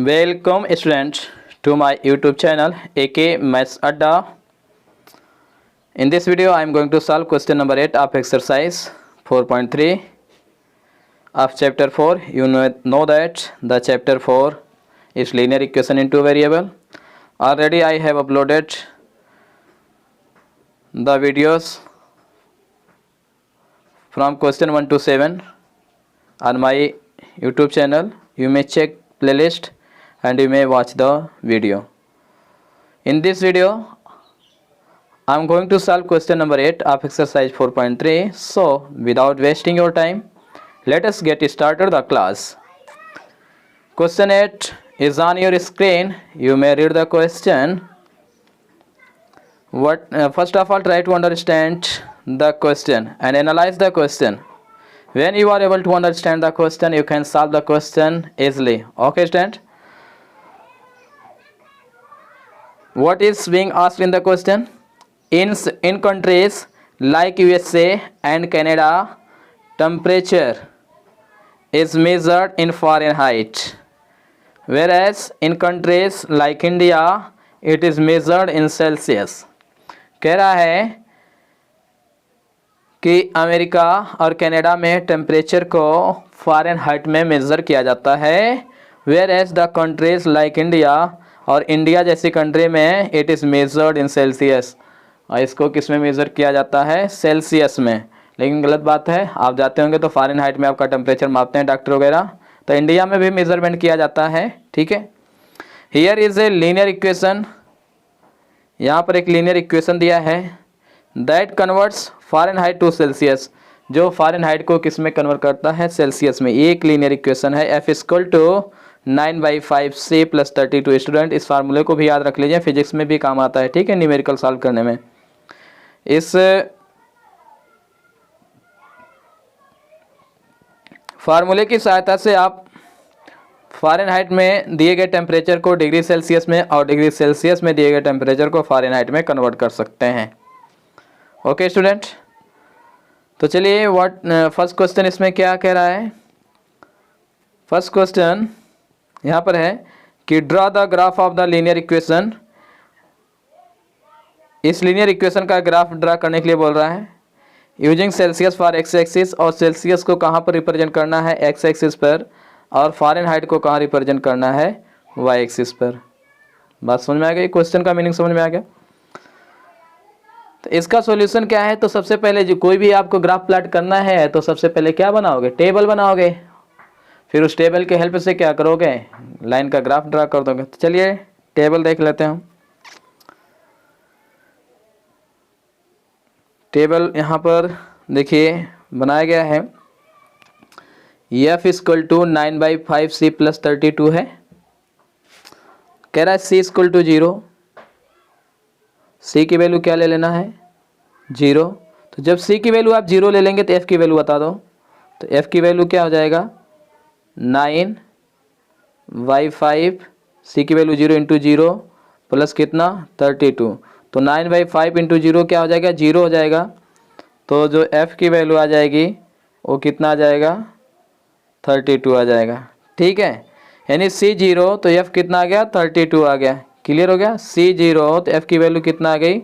Welcome students to my YouTube channel AK Maths Adda. In this video I am going to solve question number 8 of exercise 4.3 of chapter 4. You know that the chapter 4 is linear equation in two variable. Already I have uploaded the videos from question 1 to 7 on my YouTube channel. You may check playlist and you may watch the video. In this video I am going to solve question number 8 of exercise 4.3. So without wasting your time, let us get started the class. Question 8 is on your screen. You may read the question. First of all, try to understand the question and analyze the question. When you are able to understand the question, you can solve the question easily. Okay, student? What is being asked in the question? In countries like USA and Canada, temperature is measured in Fahrenheit, whereas in countries like India, it is measured in Celsius. कह रहा है कि America और Canada में temperature को Fahrenheit में measure किया जाता है, where as the countries like India, और इंडिया जैसी कंट्री में it is measured in Celsius. और इसको किस में मेज़र किया जाता है? सेल्सियस में. लेकिन गलत बात है, आप जाते होंगे तो फ़ारेनहाइट में आपका टेम्परेचर मापते हैं डॉक्टर वगैरह, तो इंडिया में भी मेज़रमेंट किया जाता है. ठीक है. Here is a linear equation. यहाँ पर एक लीनियर इक्वेशन दिया है that converts Fahrenheit to Celsius, जो फ़ारेनहाइट को किस में कन्वर्ट करता है? सेल्सियस में. एक लीनियर इक्वेशन है. F equal to 9/5C + 32. Student इस फार्मूले को भी याद रख लीजिए, फिजिक्स में भी काम आता है. ठीक है, न्यूमेरिकल सॉल्व करने में. इस फार्मूले की सहायता से आप फ़ारेनहाइट में दिए गए टेम्परेचर को डिग्री सेल्सियस में और डिग्री सेल्सियस में दिए गए टेम्परेचर को फ़ारेनहाइट में कन्वर्ट कर सकते हैं. ओके स्टूडेंट, तो चलिए फर्स्ट क्वेश्चन इसमें क्या कह रहा है? फर्स्ट क्वेश्चन यहाँ पर है कि draw the graph of the linear equation. इस लीनियर इक्वेशन का ग्राफ ड्रा करने के लिए बोल रहा है using Celsius for X axis. और सेल्सियस को कहाँ पर रिप्रेजेंट करना है? एक्स एक्सिस पर. और फ़ारेनहाइट को कहाँ रिप्रेजेंट करना है? वाई एक्सिस पर. बात समझ में आ गई? क्वेश्चन का मीनिंग समझ में आ गया? तो इसका सॉल्यूशन क्या है? तो सबसे पहले जो कोई भी आपको ग्राफ प्लॉट करना है तो सबसे पहले क्या बनाओगे? टेबल बनाओगे. फिर उस टेबल के हेल्प से क्या करोगे? लाइन का ग्राफ ड्रा कर दोगे. तो चलिए टेबल देख लेते हैं हम. टेबल यहाँ पर देखिए बनाया गया है. F इक्वल टू 9/5C + 32 है. कह रहा है C इक्वल टू 0. C की वैल्यू क्या ले लेना है? 0. तो जब C की वैल्यू आप 0 ले लेंगे तो F की वैल्यू बता दो. तो F की वैल्यू क्या हो जाएगा? 9/5. C की वैल्यू 0 × 0 प्लस कितना? 32. तो 9/5 × 0 क्या हो जाएगा? 0 हो जाएगा. तो जो F की वैल्यू आ जाएगी वो कितना आ जाएगा? 32 आ जाएगा. ठीक है, यानी C 0 तो F कितना आ गया? 32 आ गया. क्लियर हो गया? C 0 तो F की वैल्यू कितना आ गई?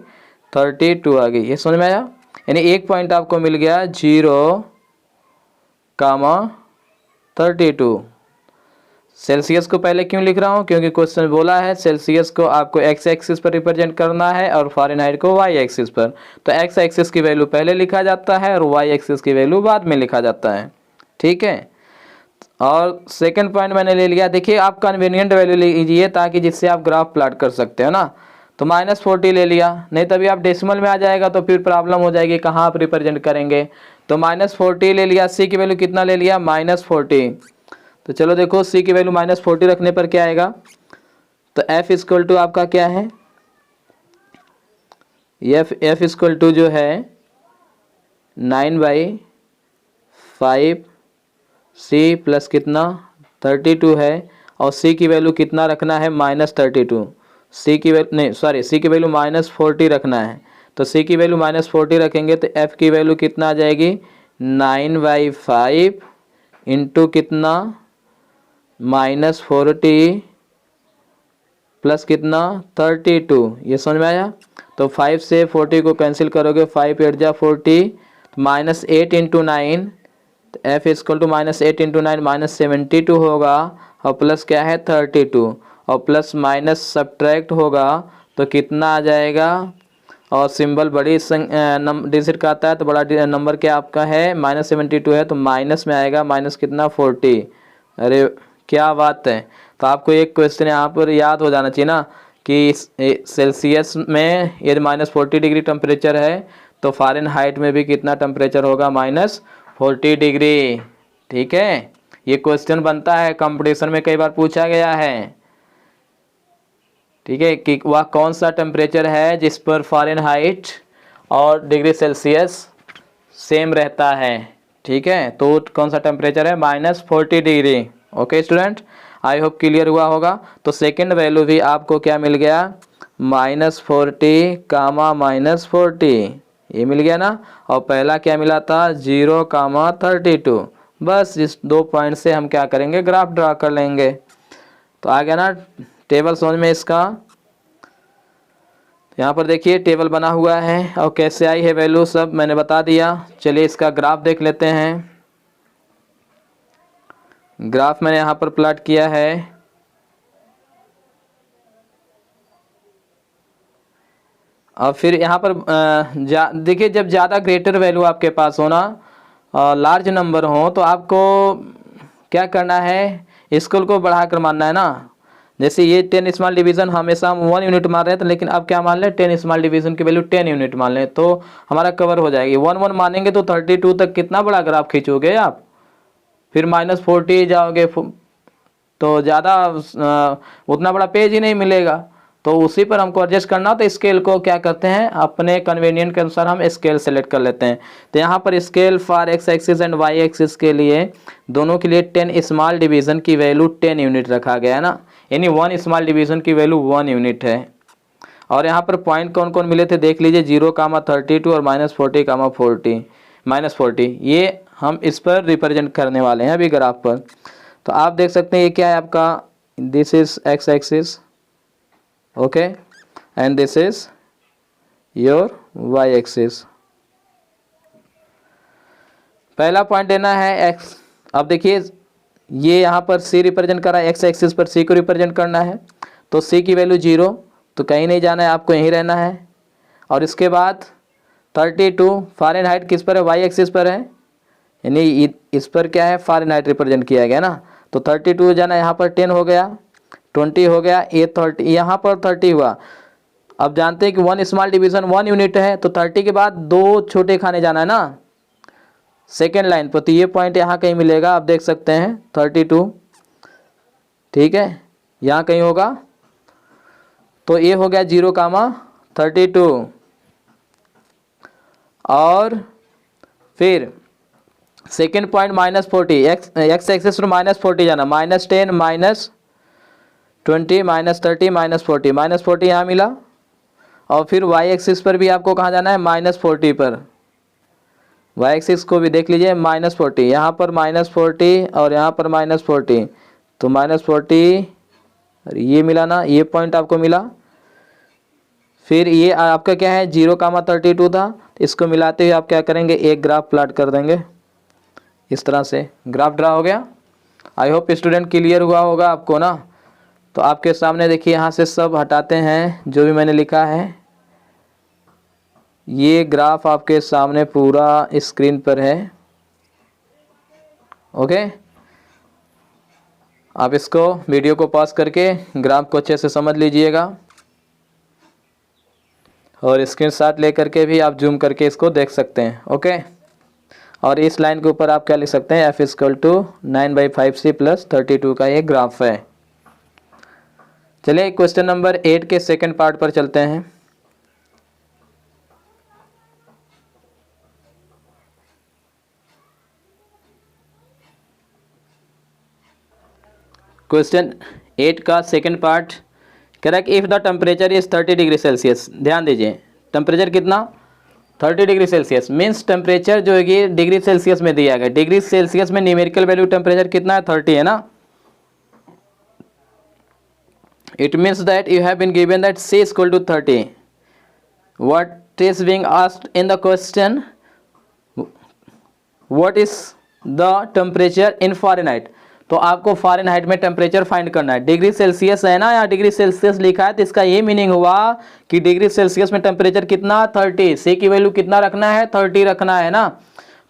32 आ गई. ये समझ में आया? यानी एक पॉइंट आपको मिल गया 0,32. सेल्सियस को पहले क्यों लिख रहा हूँ? क्योंकि क्वेश्चन बोला है सेल्सियस को आपको एक्स एक्सिस पर रिप्रेजेंट करना है और फ़ारेनहाइट को वाई एक्सिस पर. तो एक्स एक्सिस की वैल्यू पहले लिखा जाता है और वाई एक्सिस की वैल्यू बाद में लिखा जाता है. ठीक है. और सेकंड पॉइंट मैंने ले लिया. देखिए आप कन्वीनियंट वैल्यू लीजिए ताकि जिससे आप ग्राफ प्लॉट कर सकते हो ना. तो -40 ले लिया, नहीं तभी आप डेसिमल में आ जाएगा तो फिर प्रॉब्लम हो जाएगी कहाँ आप रिप्रेजेंट करेंगे. तो -40 ले लिया. C की वैल्यू कितना ले लिया? -40. तो चलो देखो C की वैल्यू -40 रखने पर क्या आएगा? तो F इक्वल टू आपका क्या है? F इक्वल टू जो है 9/5 C प्लस कितना? 32 है. और C की वैल्यू कितना रखना है? -32. C की वैल्यू नहीं सॉरी C की वैल्यू -40 रखना है. तो C की वैल्यू -40 रखेंगे तो F की वैल्यू कितना आ जाएगी? 9/5 इंटू कितना? -40 प्लस कितना 32, ये समझ में आया। तो 5 से 40 को कैंसिल करोगे, 5 8 जा 40, minus 8 into 9, F equal to minus 8 into 9 minus 72 होगा, और प्लस क्या है 32, और प्लस माइनस सब्ट्रैक्ट होगा तो कितना आ जाएगा। और सिंबल बड़ी डिजिट का आता है तो बड़ा नंबर क्या आपका है -72 है, तो माइनस में आएगा, माइनस कितना 40। अरे क्या बात है। तो आपको एक क्वेश्चन यहाँ पर याद हो जाना चाहिए ना कि सेल्सियस में यदि -40 डिग्री टेम्परेचर है तो फ़ारेनहाइट में भी कितना टेम्परेचर होगा, -40 डिग्री। ठीक है, ये क्वेश्चन बनता है, कंपटीशन में कई बार पूछा गया है। ठीक है, कि वह कौन सा टेम्परेचर है जिस पर फ़ारेनहाइट और डिग्री सेल्सियस सेम रहता है। ठीक है, तो कौन सा टेम्परेचर है, -40 degree. Okay student, I hope clear हुआ होगा। तो सेकंड वैल्यू भी आपको क्या मिल गया, -40 कामा -40, ये मिल गया ना। और पहला क्या मिला था 0 कामा 32। बस इस 2 पॉइंट से हम क्या करेंगे, ग्राफ ड्रा कर लेंगे। तो आ गया ना टेबल समझ में इसका। यहाँ पर देखिए टेबल बना हुआ है और कैसे आई है वैल्यू सब मैंने बता दिया। चलिए इसका ग्राफ देख लेते हैं। ग्राफ मैंने यहाँ पर प्लॉट किया है। और फिर यहाँ पर देखिए जब ज़्यादा ग्रेटर वैल्यू आपके पास हो ना, लार्ज नंबर हो, तो आपको क्या करना है, स्केल को बढ़ाकर मानना है ना। जैसे ये 10 स्मॉल डिवीज़न हमेशा हम 1 यूनिट मान रहे हैं, तो लेकिन अब क्या मान लें 10 स्मॉल डिवीज़न की वैल्यू 10 यूनिट मान लें तो हमारा कवर हो जाएगी। 1 1 मानेंगे तो 32 तक कितना बड़ा ग्राफ खींचोगे आप, फिर -40 जाओगे तो ज़्यादा उतना बड़ा पेज ही नहीं मिलेगा। तो उसी पर हमको एडजस्ट करना, तो स्केल को क्या करते हैं अपने कन्वीनियंट के अनुसार हम स्केल सेलेक्ट कर लेते हैं। तो यहाँ पर scale for X axis and Y axis के लिए दोनों के लिए 10 स्मॉल डिवीज़न की वैल्यू 10 यूनिट रखा गया है ना, यानी 1 स्मॉल डिवीज़न की वैल्यू 1 यूनिट है। और यहाँ पर पॉइंट कौन कौन मिले थे देख लीजिए, 0 कामा 32 और -40 कामा 40 -40, ये हम इस पर रिप्रेजेंट करने वाले हैं अभी ग्राफ पर। तो आप देख सकते हैं ये क्या है आपका, this is X axis, okay, and this is your Y axis. पहला पॉइंट लेना है एक्स। अब देखिए ये यहाँ पर सी रिप्रेजेंट कर रहा है, एक्स एक्सिस पर सी को रिप्रेजेंट करना है, तो सी की वैल्यू 0, तो कहीं नहीं जाना है, आपको यहीं रहना है। और इसके बाद 32 फ़ारेनहाइट किस पर है, वाई एक्सिस पर है, यानी इस पर क्या है फ़ारेनहाइट रिप्रेजेंट किया गया ना। तो 32 जाना, यहाँ पर 10 हो गया, 20 हो गया, ये 30, यहाँ पर 30 हुआ। अब जानते हैं कि 1 स्मॉल डिवीज़न 1 यूनिट है, तो 30 के बाद 2 छोटे खाने जाना है ना सेकेंड लाइन पर, तो ये पॉइंट यहाँ कहीं मिलेगा, आप देख सकते हैं 32। ठीक है, यहाँ कहीं होगा, तो ये हो गया 0 कामा 32। और फिर सेकेंड पॉइंट -40, एक्स एक्सिस पर -40 जाना, -10 -20 -30 -40, -40 यहाँ मिला। और फिर वाई एक्सिस पर भी आपको कहाँ जाना है, -40 पर। वाई एक्सिस को भी देख लीजिए, -40, यहाँ पर -40 और यहाँ पर -40, तो -40 ये मिला ना, ये पॉइंट आपको मिला। फिर ये आपका क्या है 0 कामा 32 था, इसको मिलाते हुए आप क्या करेंगे, एक ग्राफ प्लॉट कर देंगे, इस तरह से ग्राफ ड्रा हो गया। आई होप स्टूडेंट क्लियर हुआ होगा आपको ना। तो आपके सामने देखिए यहाँ से सब हटाते हैं जो भी मैंने लिखा है, ये ग्राफ आपके सामने पूरा स्क्रीन पर है। ओके, आप इसको वीडियो को पॉज करके ग्राफ को अच्छे से समझ लीजिएगा, और स्क्रीनशॉट लेकर के भी आप जूम करके इसको देख सकते हैं। ओके, और इस लाइन के ऊपर आप क्या लिख सकते हैं, F = 9/5C + 32 का ये ग्राफ है। चलिए क्वेश्चन नंबर 8 के सेकंड पार्ट पर चलते हैं। क्वेश्चन 8 का सेकंड पार्ट कह रहा है कि if the temperature is 30 degree Celsius, ध्यान दीजिए टेम्परेचर कितना 30 डिग्री सेल्सियस, मीन्स टेम्परेचर जो है कि डिग्री सेल्सियस में दिया गया, डिग्री सेल्सियस में न्यूमेरिकल वैल्यू टेम्परेचर कितना है 30 है ना। It means that you have been given that C is equal to 30. What is being asked in the question? What is the temperature in Fahrenheit? तो आपको फ़ारेनहाइट में temperature find करना है। Degree Celsius है ना, यहाँ डिग्री सेल्सियस लिखा है, तो इसका ये मीनिंग हुआ कि डिग्री सेल्सियस में टेम्परेचर कितना 30, सी की वैल्यू कितना रखना है 30 रखना है ना।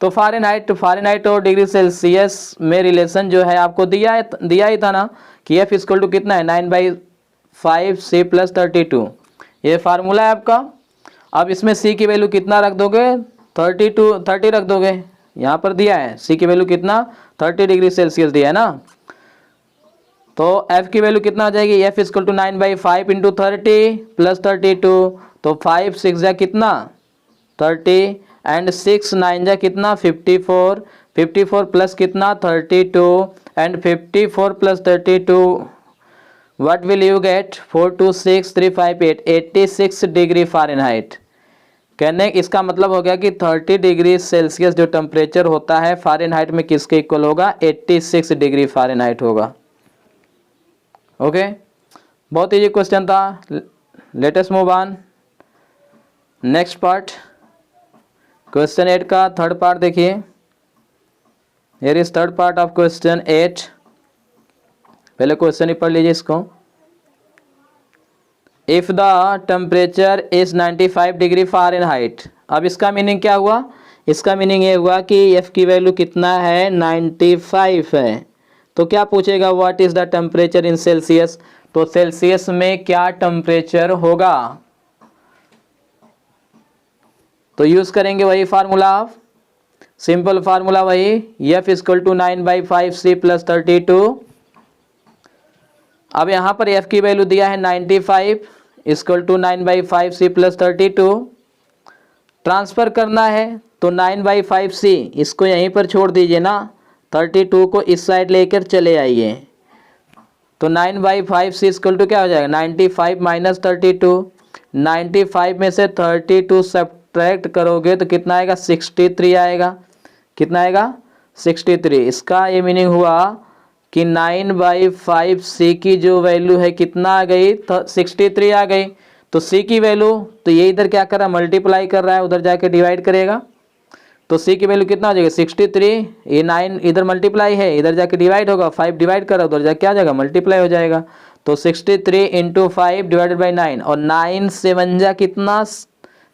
तो फ़ारेनहाइट और डिग्री सेल्सियस में रिलेशन जो है आपको दिया ही था ना कि एफ इक्वल टू कितना है 9/5 सी प्लस 32, ये फार्मूला है आपका। अब इसमें सी की वैल्यू कितना रख दोगे 30 रख दोगे, यहाँ पर दिया है सी की वैल्यू कितना 30 डिग्री सेल्सियस दिया है ना। तो एफ की वैल्यू कितना आ जाएगी, F equal to 9/5 into 30 plus 32, तो 5 6 जा कितना 30 एंड 6 9 जा कितना 54 प्लस कितना 32 and 54 plus 32 what will you get 4 2 6 3 5 8 86 degree Fahrenheit. कहने इसका मतलब हो गया कि 30 डिग्री सेल्सियस जो टेम्परेचर होता है फ़ारेनहाइट में किसके इक्वल होगा 86 डिग्री फ़ारेनहाइट होगा। ओके, बहुत इजी क्वेश्चन था। Late us move on next part, question 8 का थर्ड पार्ट देखिए। Here is third part of question 8। पहले क्वेश्चन ही पढ़ लीजिए इसको। If the temperature is 95 degree Fahrenheit, अब इसका मीनिंग क्या हुआ, इसका मीनिंग ये हुआ कि एफ की वैल्यू कितना है 95 है। तो क्या पूछेगा what is the temperature in Celsius, तो सेल्सियस में क्या टेम्परेचर होगा, तो यूज करेंगे वही फार्मूला, आप सिंपल फार्मूला वही F equal to 9/5 C plus 32। अब यहाँ पर एफ की वैल्यू दिया है 95 equal to 9/5 C plus 32, transfer करना है तो 9/5 सी इसको यहीं पर छोड़ दीजिए ना, 32 को इस साइड लेकर चले आइए, तो 9/5 सी इक्वल टू क्या हो जाएगा 95 माइनस 32, 95 में से 32 सब्ट्रैक्ट करोगे तो कितना आएगा 63 आएगा, कितना आएगा 63। इसका ये मीनिंग हुआ कि 9/5 सी की जो वैल्यू है कितना आ गई 63 आ गई। तो सी की वैल्यू, तो ये इधर क्या कर रहा है मल्टीप्लाई कर रहा है, उधर जाके डिवाइड करेगा, तो सी की वैल्यू कितना हो जाएगा 63, ये 9 इधर मल्टीप्लाई है इधर जाके डिवाइड होगा, 5 डिवाइड कर रहा है उधर जाके क्या आ जाएगा मल्टीप्लाई हो जाएगा, तो 63 इंटू 5 डिवाइडेड बाई 9, और 9 7 जा कितना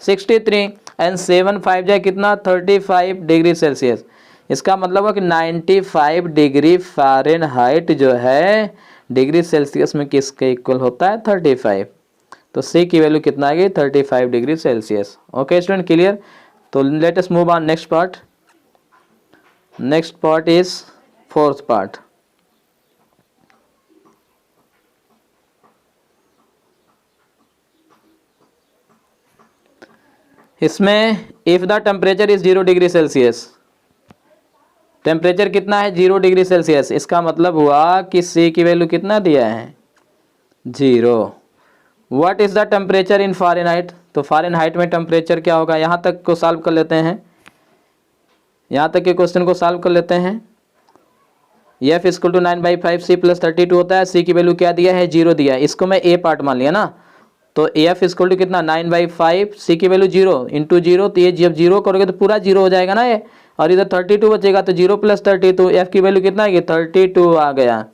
63 एंड 7 5 जा कितना 35 डिग्री सेल्सियस। इसका मतलब है कि 95 डिग्री फ़ारेनहाइट जो है डिग्री सेल्सियस में किसके इक्वल होता है 35। तो सी की वैल्यू कितना आ गई 35 degree Celsius. Okay student, clear. तो let us move on next part. Next part is fourth part. इसमें if the temperature is 0 degree Celsius, temperature कितना है 0 डिग्री सेल्सियस, इसका मतलब हुआ कि सी की वैल्यू कितना दिया है 0। What is the temperature in Fahrenheit, तो फ़ारेनहाइट में टेम्परेचर क्या होगा, यहाँ तक को सॉल्व कर लेते हैं, यहाँ तक के क्वेश्चन को सॉल्व कर लेते हैं। F equal to 9/5 C plus 32 होता है, सी की वैल्यू क्या दिया है 0 दिया है, इसको मैं ए पार्ट मान लिया ना, तो एफ इक्वल टू कितना 9/5 सी की वैल्यू 0 इंटू 0, तो ये जब 0 करोगे तो पूरा 0 हो जाएगा ना ये, और इधर 32 बचेगा तो 0 प्लस 32, एफ की वैल्यू कितना आएगी 32 आ गया।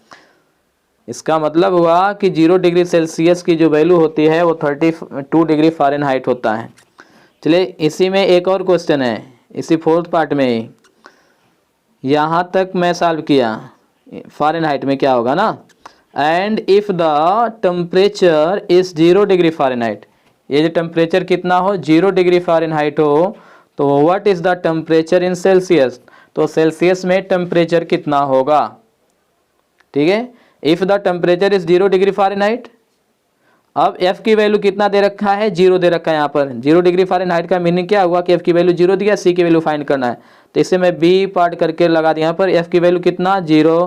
इसका मतलब हुआ कि 0 डिग्री सेल्सियस की जो वैल्यू होती है वो 32 डिग्री फ़ारेनहाइट होता है। चलिए इसी में एक और क्वेश्चन है, इसी फोर्थ पार्ट में ही, यहाँ तक मैं सॉल्व किया फ़ारेनहाइट में क्या होगा ना, and if the temperature is 0 degree Fahrenheit, ये जो टेम्परेचर कितना हो 0 डिग्री फ़ारेनहाइट हो, तो what is the temperature in Celsius, तो सेल्सियस में टेम्परेचर कितना होगा। ठीक है, if the temperature is 0 degree Fahrenheit, अब एफ की वैल्यू कितना दे रखा है 0 दे रखा है, यहाँ पर 0 डिग्री फ़ारेनहाइट का मीनिंग क्या हुआ कि एफ की वैल्यू 0 दिया, सी की वैल्यू फाइंड करना है, तो इसे मैं बी पार्ट करके लगा दिया यहाँ पर, एफ की वैल्यू कितना 0,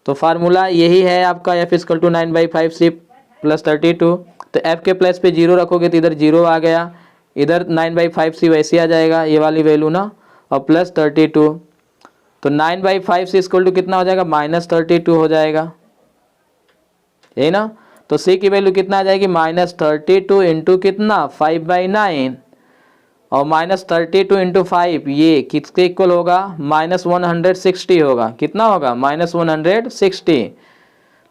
तो फार्मूला यही है आपका F equal to 9/5 C plus 32, तो एफ के प्लेस पे 0 रखोगे तो इधर 0 आ गया, इधर 9/5 सी वैसे आ जाएगा ये वाली वैल्यू ना, और प्लस 32, तो 9/5 सी इक्वल टू कितना हो जाएगा -32 हो जाएगा, यही ना। तो सी की वैल्यू कितना आ जाएगी -32 इंटू कितना 5/9 और -32 इंटू 5 ये किसके इक्वल होगा -160 होगा। कितना होगा -160।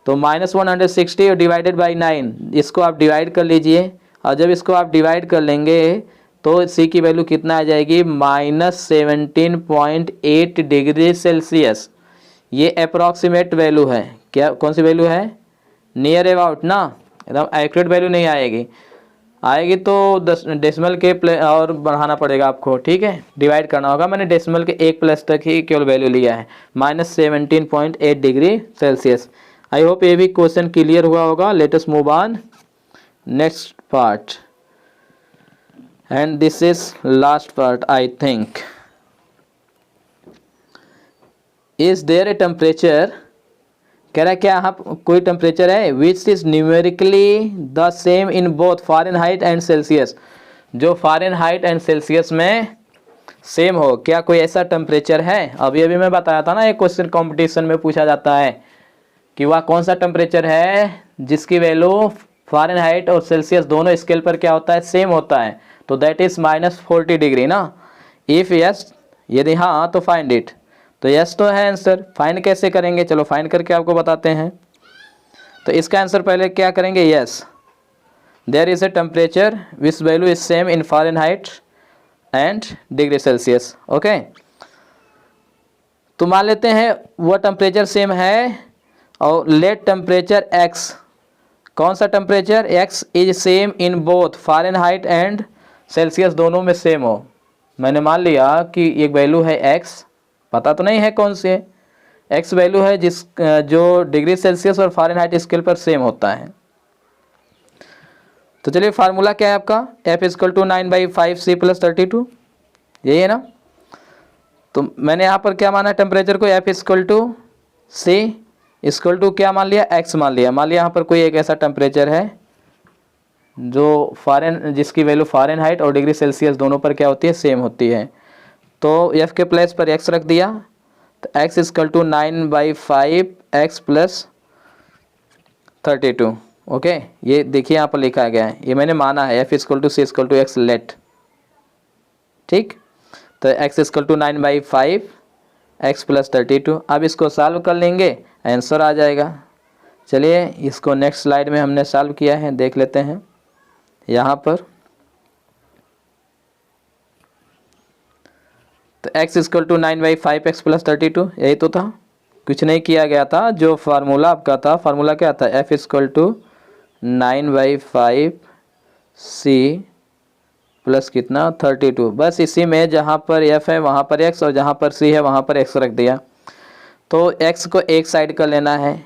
तो -160 और डिवाइडेड बाई 9 इसको आप डिवाइड कर लीजिए और जब इसको आप डिवाइड कर लेंगे तो सी की वैल्यू कितना आ जाएगी -17.8 डिग्री सेल्सियस। ये अप्रॉक्सीमेट वैल्यू है। क्या कौन सी वैल्यू है नियर अबाउट ना, एकदम एक्यूरेट वैल्यू नहीं आएगी। आएगी तो डेसिमल के और बढ़ाना पड़ेगा आपको, ठीक है, डिवाइड करना होगा। मैंने डेसिमल के 1 प्लस तक ही केवल वैल्यू लिया है -17.8 डिग्री सेल्सियस। आई होप ये भी क्वेश्चन क्लियर हुआ होगा। Let us move on next part and this is last part I think. Is there a temperature, कह रहा है क्या यहाँ कोई टेम्परेचर है which is numerically the same in both Fahrenheit and Celsius, जो फ़ारेनहाइट एंड सेल्सियस में same हो। क्या कोई ऐसा टेम्परेचर है? अभी मैं बताया था ना, एक क्वेश्चन कंपटीशन में पूछा जाता है कि वह कौन सा टेम्परेचर है जिसकी वैल्यू फ़ारेनहाइट और सेल्सियस दोनों स्केल पर क्या होता है सेम होता है। तो दैट इज -40 डिग्री ना। इफ़ यस, यदि हाँ तो फाइंड इट। तो यस तो है आंसर। फाइंड कैसे करेंगे, चलो फाइंड करके आपको बताते हैं। तो इसका आंसर पहले क्या करेंगे, yes there is a temperature which value is same in Fahrenheit and degree Celsius. Okay, तो मान लेते हैं वो टेम्परेचर सेम है और लेट टेम्परेचर एक्स, कौन सा temperature x is same in both Fahrenheit and Celsius, दोनों में सेम हो। मैंने मान लिया कि एक वैल्यू है एक्स, पता तो नहीं है कौन से एक्स वैल्यू है जो डिग्री सेल्सियस और फ़ारेनहाइट स्केल पर सेम होता है। तो चलिए फार्मूला क्या है आपका, F = 9/5 C + 32, यही है ना। तो मैंने यहाँ पर क्या माना टेम्परेचर को, F = C = क्या मान लिया, x मान लिया। यहाँ पर कोई एक ऐसा टेम्परेचर है जो जिसकी वैल्यू फ़ारेनहाइट और डिग्री सेल्सियस दोनों पर क्या होती है सेम होती है। तो F के प्लेस पर x रख दिया, तो x = 9/5 x + 32। ओके, ये देखिए यहाँ पर लिखा गया है, ये मैंने माना है F = C = x लेट, ठीक। तो x = 9/5 x + 32। अब इसको सॉल्व कर लेंगे, आंसर आ जाएगा। चलिए इसको नेक्स्ट स्लाइड में हमने सॉल्व किया है, देख लेते हैं। यहाँ पर तो x = 9/5 x + 32, यही तो था, कुछ नहीं किया गया था। जो फार्मूला आपका था, फार्मूला क्या था, F = 9/5 C प्लस कितना 32। बस इसी में जहाँ पर F है वहाँ पर x और जहाँ पर C है वहाँ पर x रख दिया। तो x को एक साइड कर लेना है,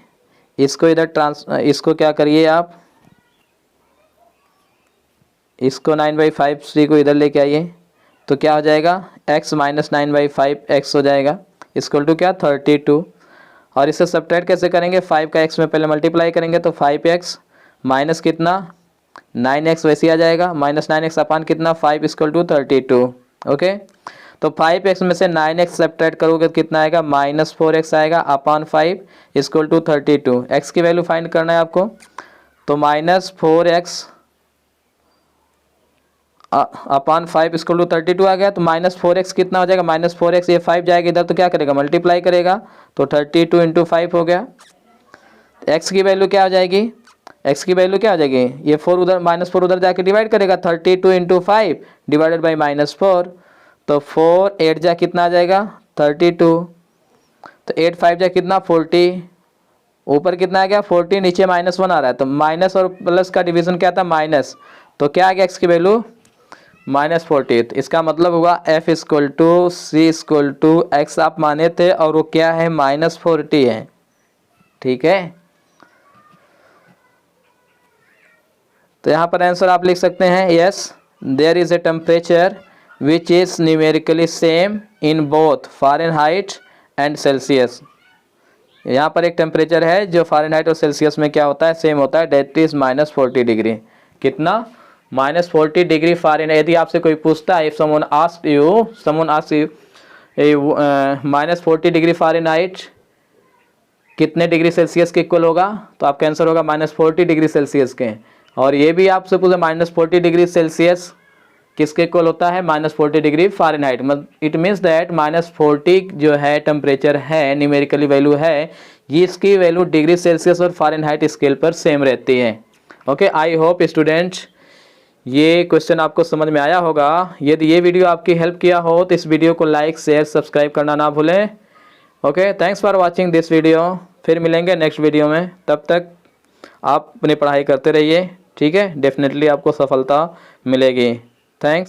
इसको इधर इसको क्या करिए आप, इसको 9/5 C को इधर लेके आइए, तो क्या हो जाएगा x - 9/5 x हो जाएगा इक्वल टू क्या 32। और इसे सब्ट्रैक्ट कैसे करेंगे, 5 का x में पहले मल्टीप्लाई करेंगे तो 5x माइनस कितना 9x वैसे आ जाएगा, -9x अपान कितना 5 = 32। ओके, तो 5x में से 9x सब्ट्रैक्ट करोगे तो कितना आएगा -4x आएगा अपान 5 = 32। x की वैल्यू फाइंड करना है आपको, तो -4x अपान 5 = 32 आ गया। तो -4x कितना हो जाएगा, -4x ये 5 जाएगा इधर तो क्या करेगा मल्टीप्लाई करेगा, तो 32 × 5 हो गया। x की वैल्यू क्या हो जाएगी, x की वैल्यू क्या हो जाएगी, ये 4 उधर -4 उधर जाके डिवाइड करेगा, 32 × 5 डिवाइडेड बाई -4, तो 4 8 जा कितना आ जाएगा 32, तो 8 5 जा कितना 40, ऊपर कितना आ गया 40, नीचे -1 आ रहा है, तो माइनस और प्लस का डिवीजन क्या था माइनस, तो क्या आ गया x की वैल्यू -40। इसका मतलब हुआ F = C = x आप माने थे और वो क्या है -40 है, ठीक है। तो यहाँ पर आंसर आप लिख सकते हैं, yes there is a temperature which is numerically same in both Fahrenheit and Celsius. यहाँ पर एक टेम्परेचर है जो फ़ारेनहाइट और सेल्सियस में क्या होता है सेम होता है, डेट इज -40 डिग्री। कितना -40 डिग्री फ़ारेनहाइट। यदि आपसे कोई पूछता है, if someone asked you -40 degree Fahrenheit कितने डिग्री सेल्सियस के इक्वल होगा, तो आपका आंसर होगा -40 डिग्री सेल्सियस के। और ये भी आपसे पूछे -40 डिग्री सेल्सियस किसके इक्वल होता है, -40 डिग्री फ़ारेनहाइट। मतलब इट मीन्स दैट -40 जो है टेम्परेचर है, न्यूमेरिकली वैल्यू है, ये इसकी वैल्यू डिग्री सेल्सियस और फ़ारेनहाइट स्केल पर सेम रहती है। ओके, आई होप स्टूडेंट्स ये क्वेश्चन आपको समझ में आया होगा। यदि ये वीडियो आपकी हेल्प किया हो तो इस वीडियो को लाइक शेयर सब्सक्राइब करना ना भूलें। Okay, thanks for watching this video. फिर मिलेंगे नेक्स्ट वीडियो में, तब तक आप अपनी पढ़ाई करते रहिए। ठीक है, डेफिनेटली आपको सफलता मिलेगी। थैंक्स।